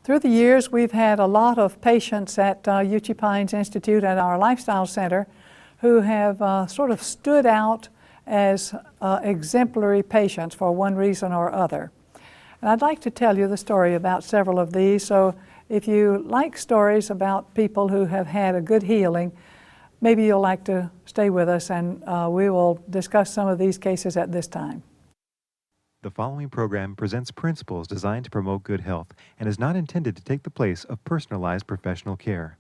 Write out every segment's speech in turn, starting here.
Through the years, we've had a lot of patients at Uchee Pines Institute at our Lifestyle Center who have sort of stood out as exemplary patients for one reason or other. And I'd like to tell you the story about several of these, so if you like stories about people who have had a good healing, maybe you'll like to stay with us, and we will discuss some of these cases at this time. The following program presents principles designed to promote good health and is not intended to take the place of personalized professional care.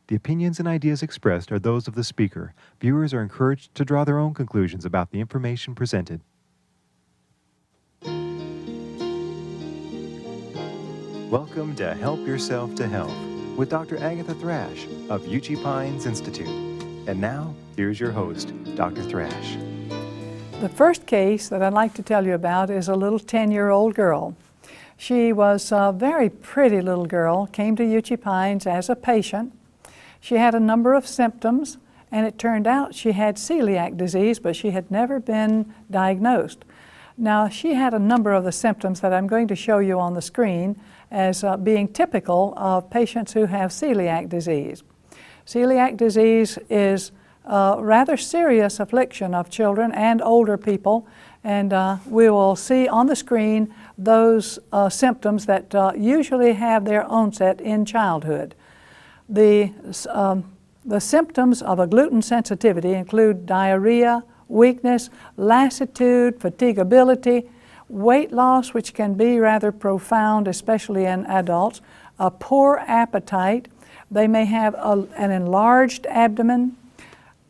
The opinions and ideas expressed are those of the speaker. Viewers are encouraged to draw their own conclusions about the information presented. Welcome to Help Yourself to Health with Dr. Agatha Thrash of Uchee Pines Institute. And now, here's your host, Dr. Thrash. The first case that I'd like to tell you about is a little 10-year-old girl. She was a very pretty little girl, came to Uchee Pines as a patient. She had a number of symptoms, and it turned out she had celiac disease, but she had never been diagnosed. Now, she had a number of the symptoms that I'm going to show you on the screen as being typical of patients who have celiac disease. Celiac disease is a rather serious affliction of children and older people, and we will see on the screen those symptoms that usually have their onset in childhood. The symptoms of a gluten sensitivity include diarrhea, weakness, lassitude, fatigability, weight loss, which can be rather profound, especially in adults, a poor appetite. They may have an enlarged abdomen.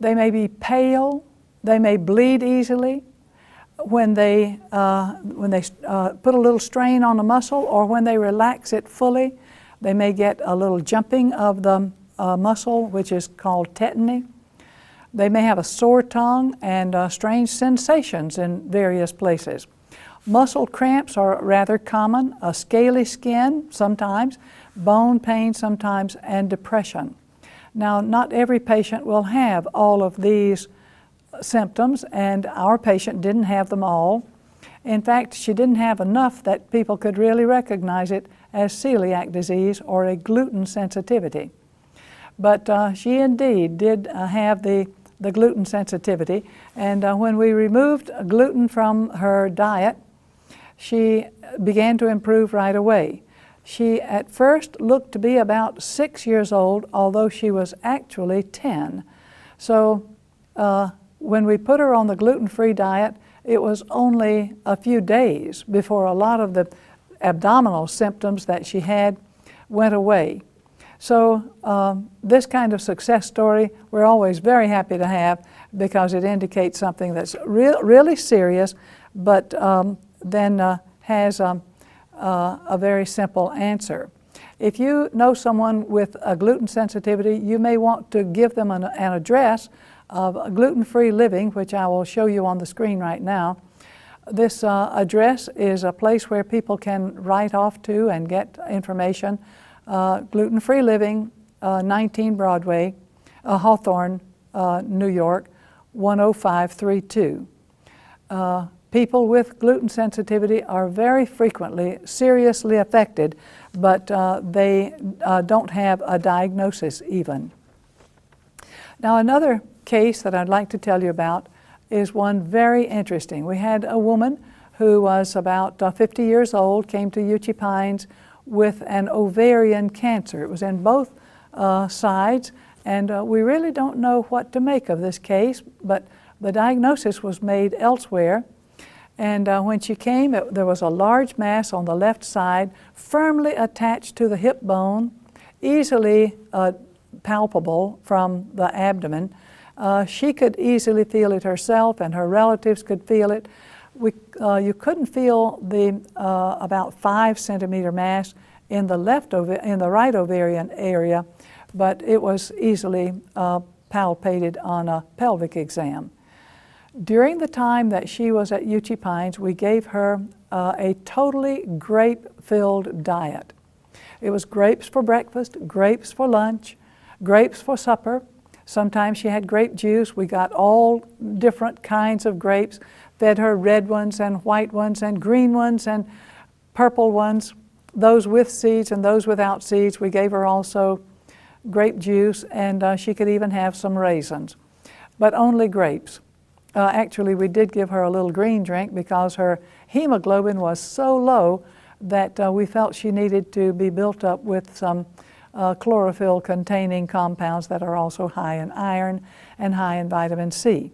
They may be pale. They may bleed easily when they put a little strain on a muscle, or when they relax it fully. They may get a little jumping of the muscle, which is called tetany. They may have a sore tongue and strange sensations in various places. Muscle cramps are rather common, a scaly skin sometimes, bone pain sometimes, and depression. Now, not every patient will have all of these symptoms, and our patient didn't have them all. In fact, she didn't have enough that people could really recognize it as celiac disease or a gluten sensitivity. But she indeed did have the gluten sensitivity, and when we removed gluten from her diet, she began to improve right away. She at first looked to be about 6 years old, although she was actually 10. So when we put her on the gluten-free diet, it was only a few days before a lot of the abdominal symptoms that she had went away. So this kind of success story we're always very happy to have, because it indicates something that's really serious, but then has a very simple answer. If you know someone with a gluten sensitivity, you may want to give them an address of gluten-free living, which I will show you on the screen right now. This address is a place where people can write off to and get information. Gluten-free living, 19 Broadway, Hawthorne, New York, 10532. People with gluten sensitivity are very frequently seriously affected, but they don't have a diagnosis even. Now, another case that I'd like to tell you about is one very interesting. We had a woman who was about 50 years old, came to Uchee Pines with an ovarian cancer. It was in both sides, and we really don't know what to make of this case, but the diagnosis was made elsewhere. And when she came, there was a large mass on the left side, firmly attached to the hip bone, easily palpable from the abdomen. She could easily feel it herself, and her relatives could feel it. You couldn't feel the about 5 centimeter mass in the right ovarian area, but it was easily palpated on a pelvic exam. During the time that she was at Uchee Pines, we gave her a totally grape-filled diet. It was grapes for breakfast, grapes for lunch, grapes for supper. Sometimes she had grape juice. We got all different kinds of grapes, fed her red ones and white ones and green ones and purple ones. those with seeds and those without seeds. We gave her also grape juice, and she could even have some raisins, but only grapes. Actually, we did give her a little green drink because her hemoglobin was so low that we felt she needed to be built up with some chlorophyll-containing compounds that are also high in iron and high in vitamin C.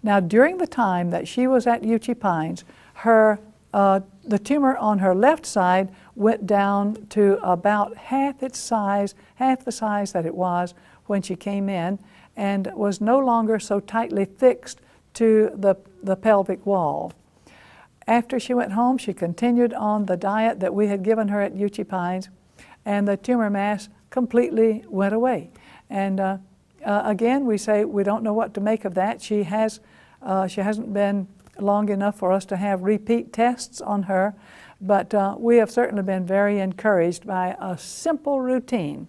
Now, during the time that she was at Uchee Pines, the tumor on her left side went down to about half the size that it was when she came in, and was no longer so tightly fixed to the pelvic wall. After she went home, she continued on the diet that we had given her at Uchee Pines, and the tumor mass completely went away. And again, we say we don't know what to make of that. She hasn't been long enough for us to have repeat tests on her, but we have certainly been very encouraged by a simple routine.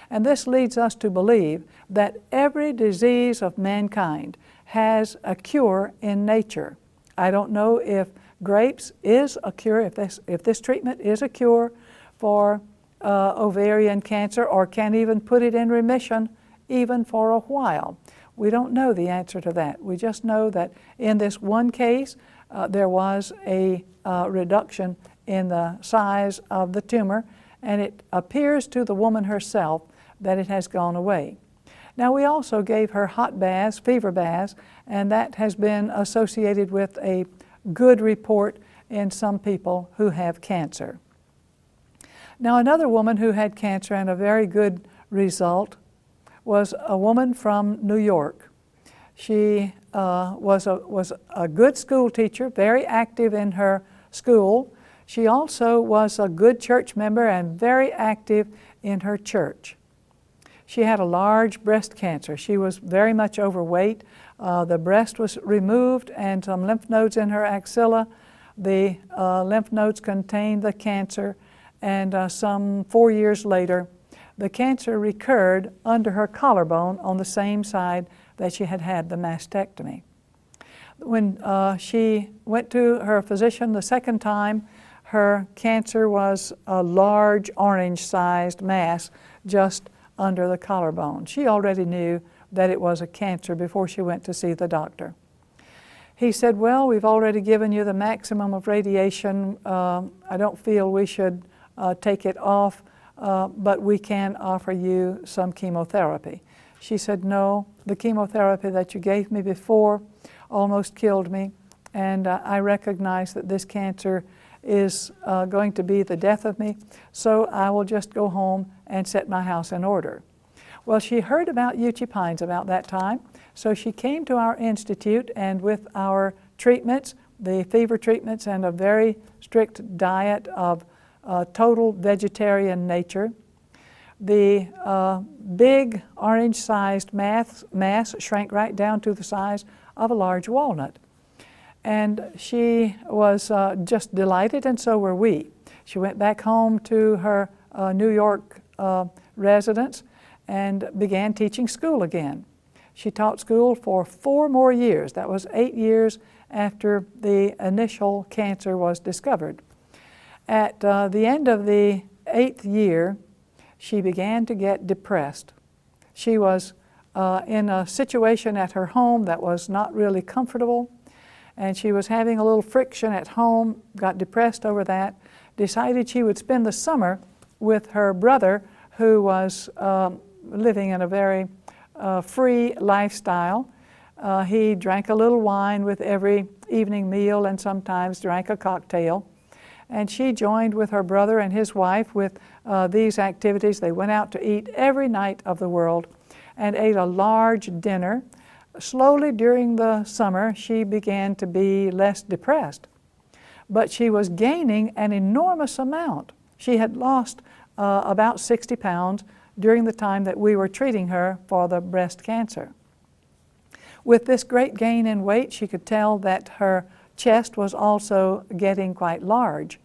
And this leads us to believe that every disease of mankind has a cure in nature. I don't know if grapes is a cure, if this treatment is a cure for ovarian cancer, or can even put it in remission even for a while. We don't know the answer to that. We just know that in this one case, there was a reduction in the size of the tumor, and it appears to the woman herself that it has gone away. Now, we also gave her hot baths, fever baths, and that has been associated with a good report in some people who have cancer. Now, another woman who had cancer and a very good result was a woman from New York. She was a good school teacher, very active in her school. She also was a good church member and very active in her church. She had a large breast cancer. She was very much overweight. The breast was removed and some lymph nodes in her axilla. The lymph nodes contained the cancer, and some 4 years later, the cancer recurred under her collarbone on the same side that she had had the mastectomy. When she went to her physician the second time, her cancer was a large orange-sized mass just under the collarbone. She already knew that it was a cancer before she went to see the doctor. He said, well, we've already given you the maximum of radiation. I don't feel we should take it off, but we can offer you some chemotherapy. She said, no, the chemotherapy that you gave me before almost killed me, and I recognize that this cancer is going to be the death of me, so I will just go home and set my house in order. Well, she heard about Uchee Pines about that time, so she came to our institute, and with our treatments, the fever treatments, and a very strict diet of total vegetarian nature, the big orange-sized mass shrank right down to the size of a large walnut. And she was just delighted, and so were we. She went back home to her New York residence and began teaching school again. She taught school for 4 more years. That was 8 years after the initial cancer was discovered. At the end of the 8th year, she began to get depressed. She was in a situation at her home that was not really comfortable, and she was having a little friction at home, got depressed over that, decided she would spend the summer with her brother, who was living in a very free lifestyle. He drank a little wine with every evening meal and sometimes drank a cocktail. And she joined with her brother and his wife with these activities. They went out to eat every night of the world and ate a large dinner. Slowly during the summer, she began to be less depressed, but she was gaining an enormous amount. She had lost about 60 pounds during the time that we were treating her for the breast cancer. With this great gain in weight, she could tell that her chest was also getting quite large.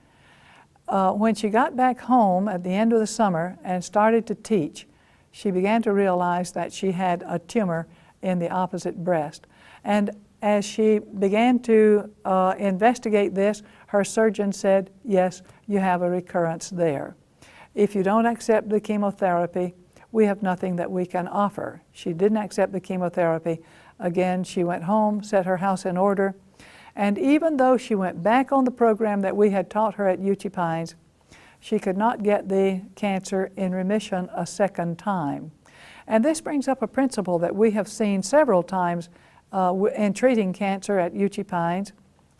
When she got back home at the end of the summer and started to teach, she began to realize that she had a tumor in the opposite breast. And as she began to investigate this, her surgeon said, yes, you have a recurrence there. If you don't accept the chemotherapy, we have nothing that we can offer. She didn't accept the chemotherapy. Again, she went home, set her house in order, and even though she went back on the program that we had taught her at Uchee Pines, she could not get the cancer in remission a second time. And this brings up a principle that we have seen several times in treating cancer at Uchee Pines,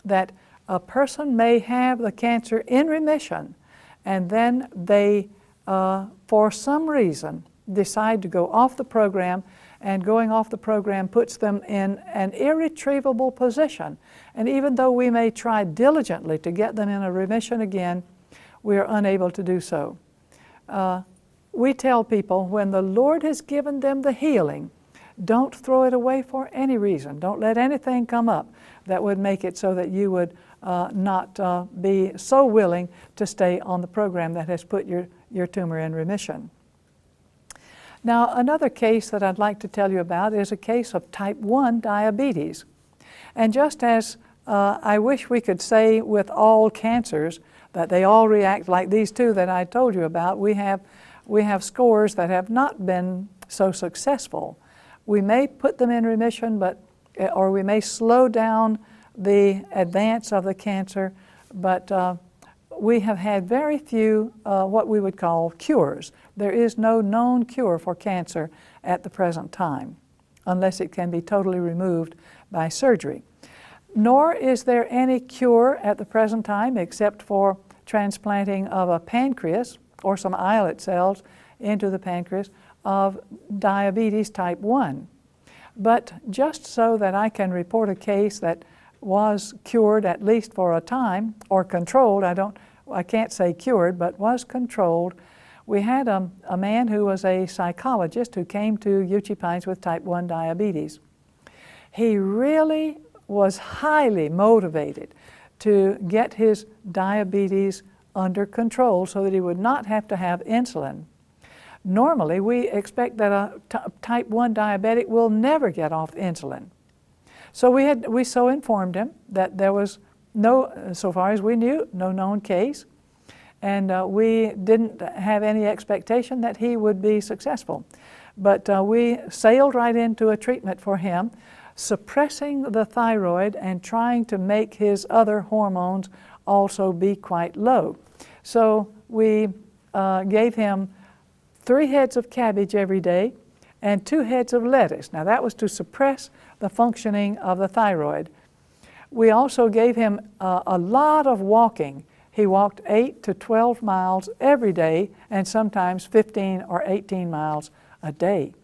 that a person may have the cancer in remission, and then they, for some reason, decide to go off the program, and going off the program puts them in an irretrievable position. And even though we may try diligently to get them in a remission again, we are unable to do so. We tell people, when the Lord has given them the healing, don't throw it away for any reason. Don't let anything come up that would make it so that you would not be so willing to stay on the program that has put your tumor in remission. Now, another case that I'd like to tell you about is a case of type 1 diabetes. And just as I wish we could say with all cancers that they all react like these two that I told you about, we have scores that have not been so successful. We may put them in remission, or we may slow down the advance of the cancer, but we have had very few what we would call cures. There is no known cure for cancer at the present time, unless it can be totally removed by surgery. Nor is there any cure at the present time except for transplanting of a pancreas or some islet cells into the pancreas of diabetes type 1. But just so that I can report a case that was cured at least for a time, or controlled, I can't say cured, but was controlled. We had a man who was a psychologist who came to Uchee Pines with type 1 diabetes. He really was highly motivated to get his diabetes under control so that he would not have to have insulin. Normally, we expect that a type 1 diabetic will never get off insulin. So we so informed him that there was no, so far as we knew, no known case, and we didn't have any expectation that he would be successful. But we sailed right into a treatment for him, suppressing the thyroid and trying to make his other hormones also be quite low. So we gave him 3 heads of cabbage every day and 2 heads of lettuce. Now that was to suppress the functioning of the thyroid. We also gave him a lot of walking. He walked 8 to 12 miles every day, and sometimes 15 or 18 miles a day.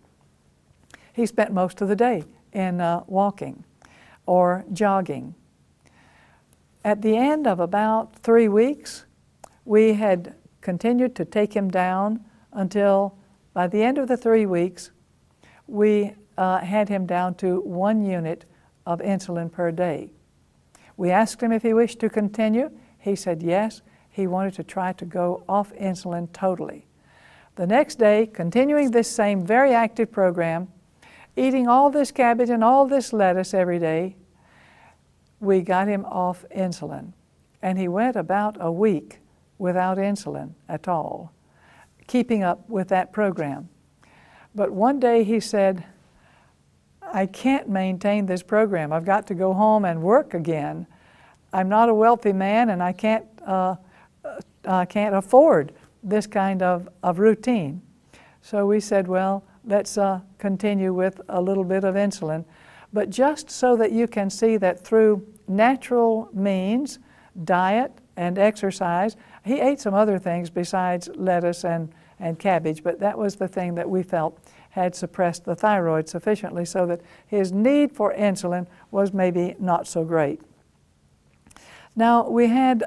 He spent most of the day in walking or jogging. At the end of about 3 weeks, we had continued to take him down until by the end of the 3 weeks, we had him down to 1 unit of insulin per day. We asked him if he wished to continue. He said yes. He wanted to try to go off insulin totally. The next day, continuing this same very active program, eating all this cabbage and all this lettuce every day, we got him off insulin. And he went about a week without insulin at all, keeping up with that program. But one day he said, I can't maintain this program. I've got to go home and work again. I'm not a wealthy man, and I can't afford this kind of routine. So we said, well, let's continue with a little bit of insulin. But just so that you can see that through natural means, diet and exercise, he ate some other things besides lettuce and cabbage, but that was the thing that we felt had suppressed the thyroid sufficiently so that his need for insulin was maybe not so great. Now, we had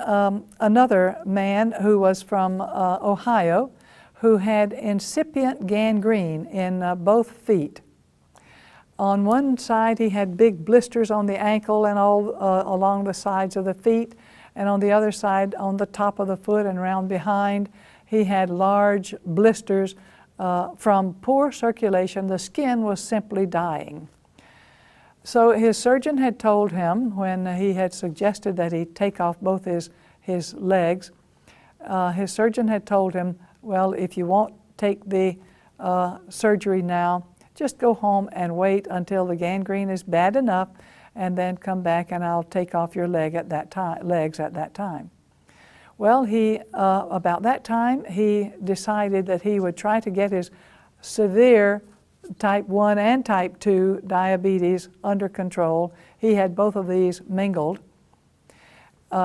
another man who was from Ohio who had incipient gangrene in both feet. On one side, he had big blisters on the ankle and all along the sides of the feet, and on the other side, on the top of the foot and around behind, he had large blisters from poor circulation. The skin was simply dying. So his surgeon had told him, when he had suggested that he take off both his legs, his surgeon had told him, well, if you won't take the surgery now, just go home and wait until the gangrene is bad enough, and then come back and I'll take off your legs at that time. Well, about that time, he decided that he would try to get his severe type 1 and type 2 diabetes under control. He had both of these mingled.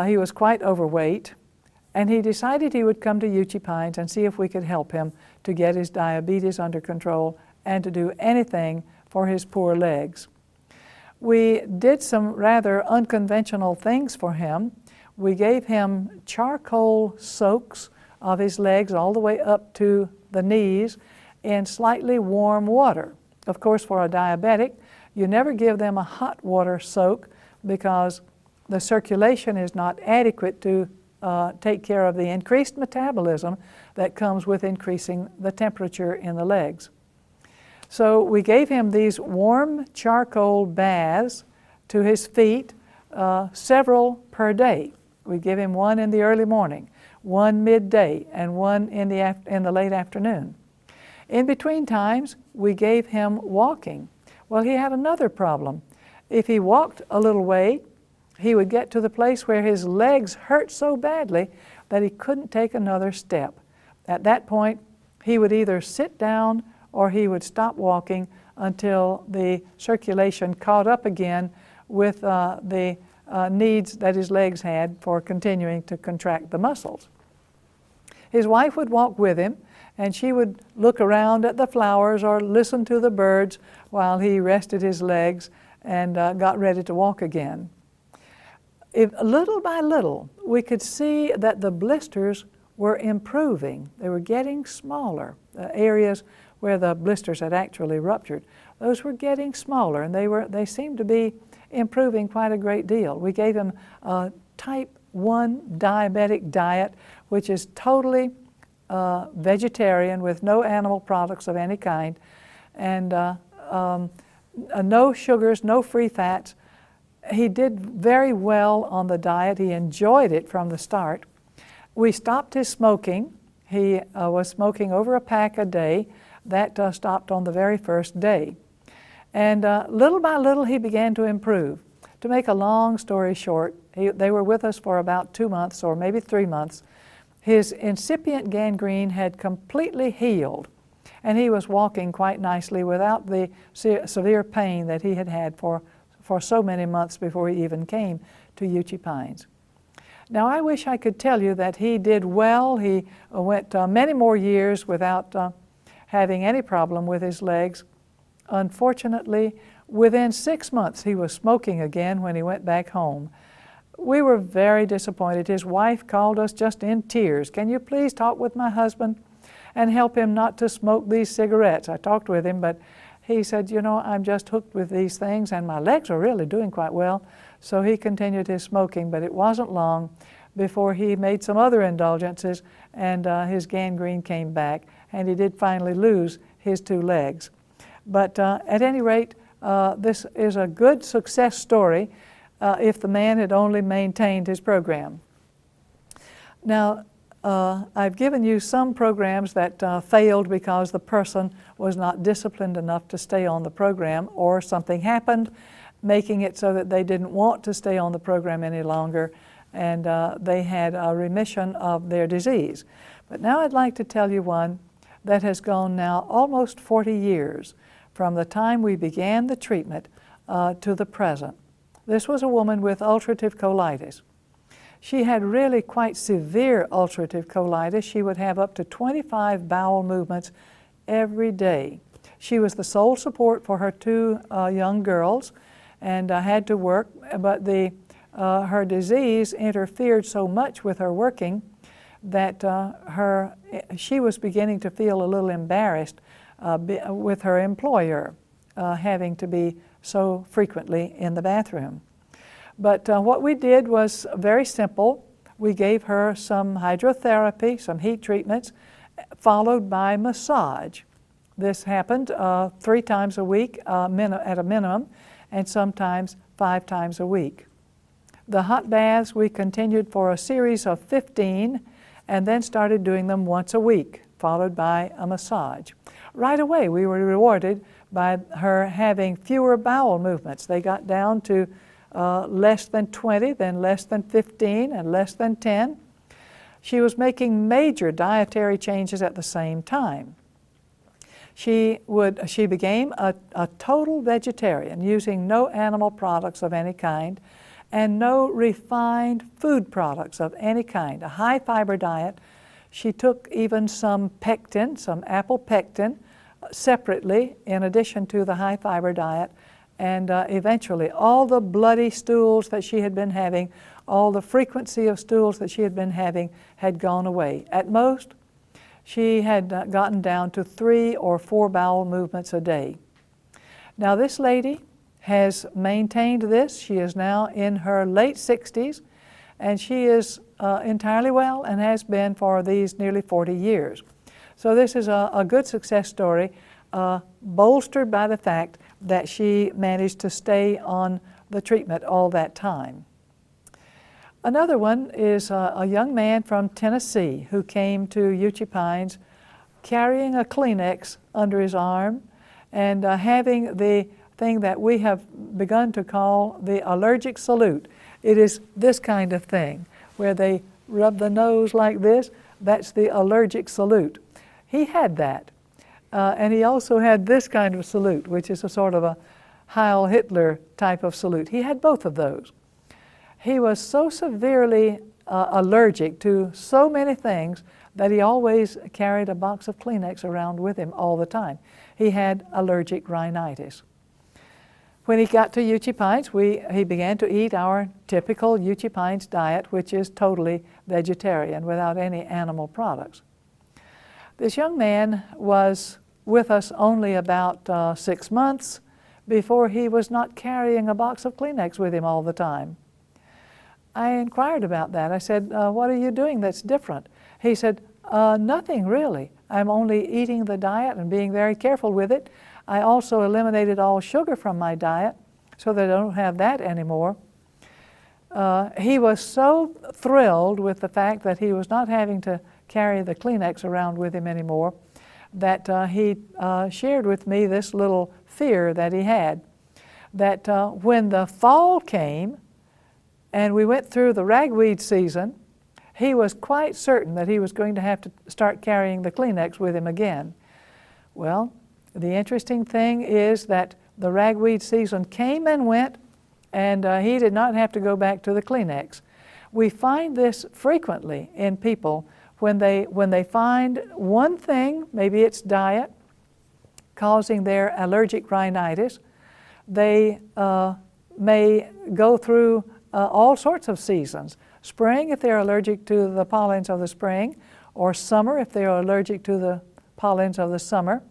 He was quite overweight, and he decided he would come to Uchee Pines and see if we could help him to get his diabetes under control and to do anything for his poor legs. We did some rather unconventional things for him. We gave him charcoal soaks of his legs all the way up to the knees in slightly warm water. Of course, for a diabetic, you never give them a hot water soak because the circulation is not adequate to take care of the increased metabolism that comes with increasing the temperature in the legs. So we gave him these warm charcoal baths to his feet, several per day. We give him one in the early morning, one midday, and one in the late afternoon. In between times, we gave him walking. Well, he had another problem. If he walked a little way, he would get to the place where his legs hurt so badly that he couldn't take another step. At that point, he would either sit down or he would stop walking until the circulation caught up again with the needs that his legs had for continuing to contract the muscles. His wife would walk with him, and she would look around at the flowers or listen to the birds while he rested his legs and got ready to walk again. Little by little, we could see that the blisters were improving. They were getting smaller. The areas where the blisters had actually ruptured, those were getting smaller, and they seemed to be improving quite a great deal. We gave him a type 1 diabetic diet, which is totally vegetarian with no animal products of any kind, and no sugars, no free fats. He did very well on the diet. He enjoyed it from the start. We stopped his smoking. He was smoking over a pack a day. That stopped on the very first day. And little by little, he began to improve. To make a long story short, they were with us for about 2 months or maybe 3 months. His incipient gangrene had completely healed, and he was walking quite nicely without the severe pain that he had had for so many months before he even came to Uchee Pines. Now, I wish I could tell you that he did well. He went many more years without having any problem with his legs. Unfortunately, within 6 months, he was smoking again when he went back home. We were very disappointed. His wife called us just in tears. "Can you please talk with my husband and help him not to smoke these cigarettes?" I talked with him, but he said, "You know, I'm just hooked with these things, and my legs are really doing quite well." So he continued his smoking, but it wasn't long before he made some other indulgences, and his gangrene came back, and he did finally lose his 2 legs. But at any rate, this is a good success story if the man had only maintained his program. Now, I've given you some programs that failed because the person was not disciplined enough to stay on the program, or something happened making it so that they didn't want to stay on the program any longer, and they had a remission of their disease. But now I'd like to tell you one that has gone now almost 40 years from the time we began the treatment to the present. This was a woman with ulcerative colitis. She had really quite severe ulcerative colitis. She would have up to 25 bowel movements every day. She was the sole support for her 2 young girls and had to work, but her disease interfered so much with her working that she was beginning to feel a little embarrassed with her employer having to be so frequently in the bathroom. But what we did was very simple. We gave her some hydrotherapy, some heat treatments, followed by massage. This happened 3 times a week at a minimum, and sometimes 5 times a week. The hot baths we continued for a series of 15 and then started doing them once a week, followed by a massage. Right away we were rewarded by her having fewer bowel movements. They got down to less than 20, then less than 15, and less than 10. She was making major dietary changes at the same time. She became a total vegetarian, using no animal products of any kind and no refined food products of any kind, a high fiber diet. She took even some pectin, some apple pectin, separately in addition to the high fiber diet, and eventually all the bloody stools that she had been having, all the frequency of stools that she had been having had gone away. At most, she had gotten down to 3 or 4 bowel movements a day. Now this lady has maintained this. She is now in her late 60s, and she is entirely well and has been for these nearly 40 years. So this is a good success story, bolstered by the fact that she managed to stay on the treatment all that time. Another one is a young man from Tennessee who came to Uchee Pines carrying a Kleenex under his arm and having the thing that we have begun to call the allergic salute. It is this kind of thing where they rub the nose like this. That's the allergic salute. He had that. And he also had this kind of salute, which is a sort of a Heil Hitler type of salute. He had both of those. He was so severely allergic to so many things that he always carried a box of Kleenex around with him all the time. He had allergic rhinitis. When he got to Uchee Pines, he began to eat our typical Uchee Pines diet, which is totally vegetarian without any animal products. This young man was with us only about 6 months before he was not carrying a box of Kleenex with him all the time. I inquired about that. I said, what are you doing that's different? He said, nothing really. I'm only eating the diet and being very careful with it. I also eliminated all sugar from my diet so that I don't have that anymore. He was so thrilled with the fact that he was not having to carry the Kleenex around with him anymore that he shared with me this little fear that he had, that when the fall came and we went through the ragweed season, he was quite certain that he was going to have to start carrying the Kleenex with him again. Well, the interesting thing is that the ragweed season came and went, and he did not have to go back to the Kleenex. We find this frequently in people when they find one thing, maybe it's diet, causing their allergic rhinitis. They may go through all sorts of seasons. Spring if they're allergic to the pollens of the spring, or summer if they're allergic to the pollens of the summer,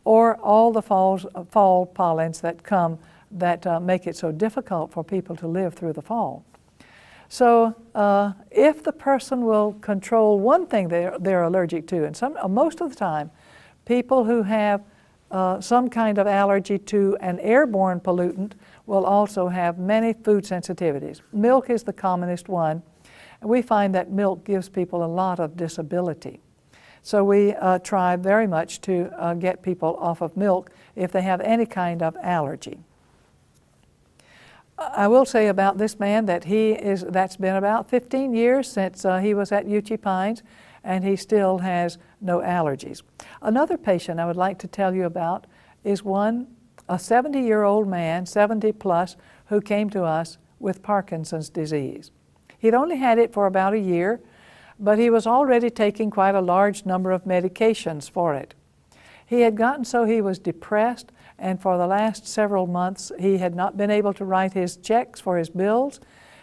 or all the fall pollens that come that make it so difficult for people to live through the fall. So if the person will control one thing they're allergic to, and most of the time people who have some kind of allergy to an airborne pollutant will also have many food sensitivities. Milk is the commonest one. We find that milk gives people a lot of disability. So we try very much to get people off of milk if they have any kind of allergy. I will say about this man that that's been about 15 years since he was at Uchee Pines, and he still has no allergies. Another patient I would like to tell you about is a 70-year-old man, 70 plus, who came to us with Parkinson's disease. He'd only had it for about a year, but he was already taking quite a large number of medications for it. He had gotten so he was depressed, and for the last several months he had not been able to write his checks for his bills.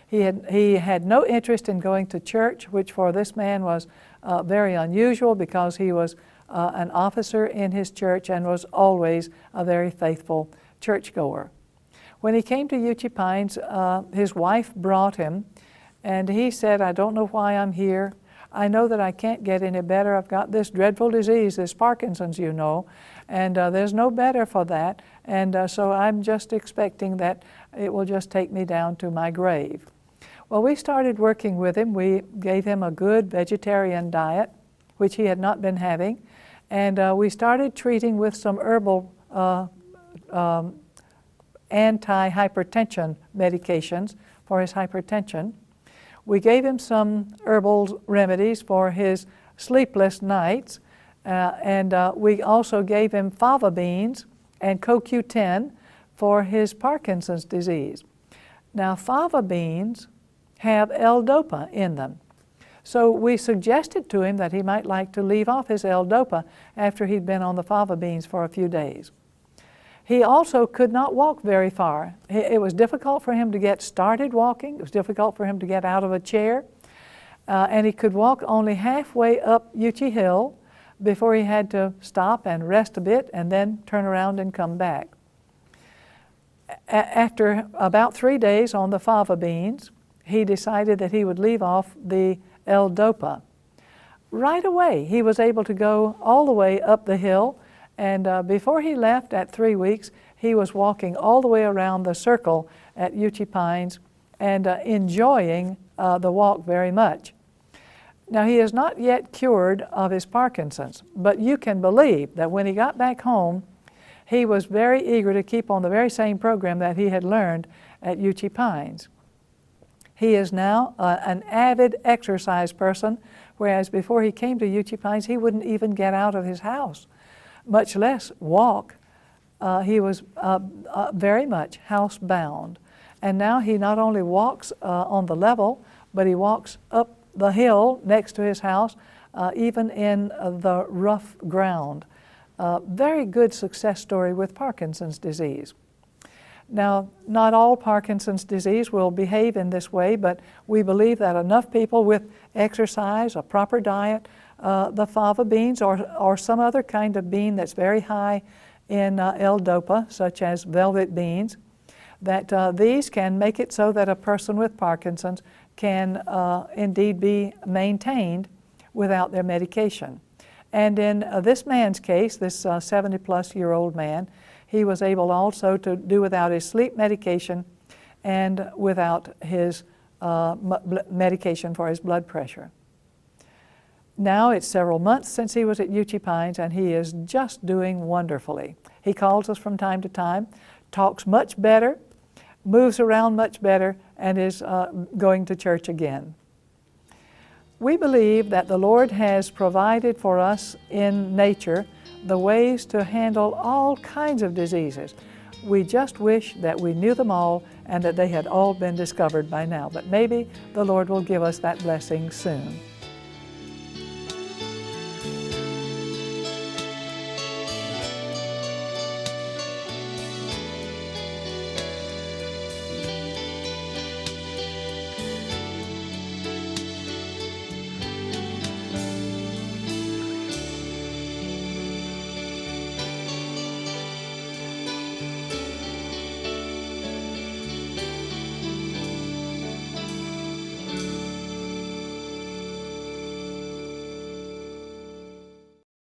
He had no interest in going to church, which for this man was very unusual because he was an officer in his church and was always a very faithful churchgoer. When he came to Uchee Pines, his wife brought him, and he said, I don't know why I'm here. I know that I can't get any better. I've got this dreadful disease, this Parkinson's, you know, and there's no better for that. And so I'm just expecting that it will just take me down to my grave. Well, we started working with him. We gave him a good vegetarian diet, which he had not been having. And we started treating with some herbal anti-hypertension medications for his hypertension. We gave him some herbal remedies for his sleepless nights, and we also gave him fava beans and CoQ10 for his Parkinson's disease. Now, fava beans have L-DOPA in them. So we suggested to him that he might like to leave off his L-DOPA after he'd been on the fava beans for a few days. He also could not walk very far. It was difficult for him to get started walking. It was difficult for him to get out of a chair. And he could walk only halfway up Uchee Hill before he had to stop and rest a bit and then turn around and come back. After about 3 days on the fava beans, he decided that he would leave off the L-DOPA. Right away, he was able to go all the way up the hill, and before he left at 3 weeks, he was walking all the way around the circle at Uchee Pines and enjoying the walk very much. Now, he is not yet cured of his Parkinson's, but you can believe that when he got back home, he was very eager to keep on the very same program that he had learned at Uchee Pines. He is now an avid exercise person, whereas before he came to Uchee Pines, he wouldn't even get out of his house, much less walk. He was very much housebound. And now he not only walks on the level, but he walks up the hill next to his house, even in the rough ground. Very good success story with Parkinson's disease. Now, not all Parkinson's disease will behave in this way, but we believe that enough people with exercise, a proper diet, the fava beans or some other kind of bean that's very high in L-DOPA, such as velvet beans, that these can make it so that a person with Parkinson's can indeed be maintained without their medication. And in this man's case, this 70-plus-year-old man, he was able also to do without his sleep medication and without his medication for his blood pressure. Now it's several months since he was at Uchee Pines, and he is just doing wonderfully. He calls us from time to time, talks much better, moves around much better, and is going to church again. We believe that the Lord has provided for us in nature the ways to handle all kinds of diseases. We just wish that we knew them all and that they had all been discovered by now. But maybe the Lord will give us that blessing soon.